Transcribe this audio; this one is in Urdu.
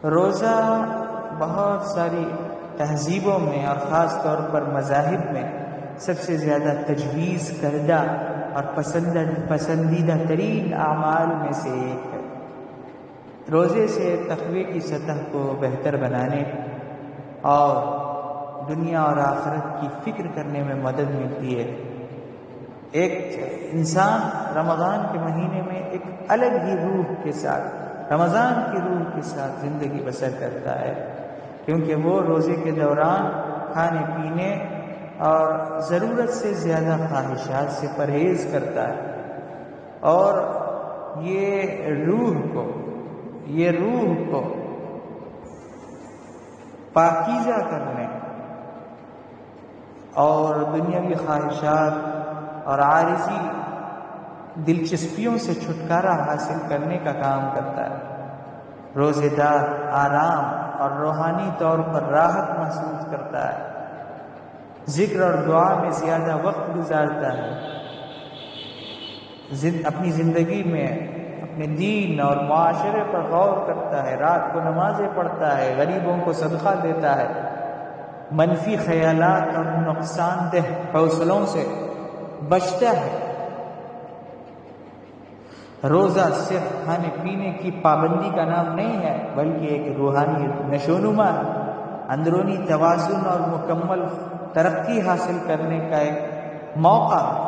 روزہ بہت ساری تہذیبوں میں اور خاص طور پر مذاہب میں سب سے زیادہ تجویز کردہ اور پسندیدہ ترین اعمال میں سے ایک ہے۔ روزے سے تقوی کی سطح کو بہتر بنانے اور دنیا اور آخرت کی فکر کرنے میں مدد ملتی ہے۔ ایک انسان رمضان کے مہینے میں ایک الگ ہی روح کے ساتھ، رمضان کی روح کے ساتھ زندگی بسر کرتا ہے، کیونکہ وہ روزے کے دوران کھانے پینے اور ضرورت سے زیادہ خواہشات سے پرہیز کرتا ہے، اور یہ روح کو پاکیزہ کرنے اور دنیاوی خواہشات اور عارضی دلچسپیوں سے چھٹکارا حاصل کرنے کا کام کرتا ہے۔ روزے دار آرام اور روحانی طور پر راحت محسوس کرتا ہے، ذکر اور دعا میں زیادہ وقت گزارتا ہے، اپنی زندگی میں اپنے دین اور معاشرے پر غور کرتا ہے، رات کو نمازیں پڑھتا ہے، غریبوں کو صدقہ دیتا ہے، منفی خیالات اور نقصان دہ حوصلوں سے بچتا ہے۔ روزہ صرف کھانے پینے کی پابندی کا نام نہیں ہے، بلکہ ایک روحانی نشوونما، اندرونی توازن اور مکمل ترقی حاصل کرنے کا ایک موقع ہے۔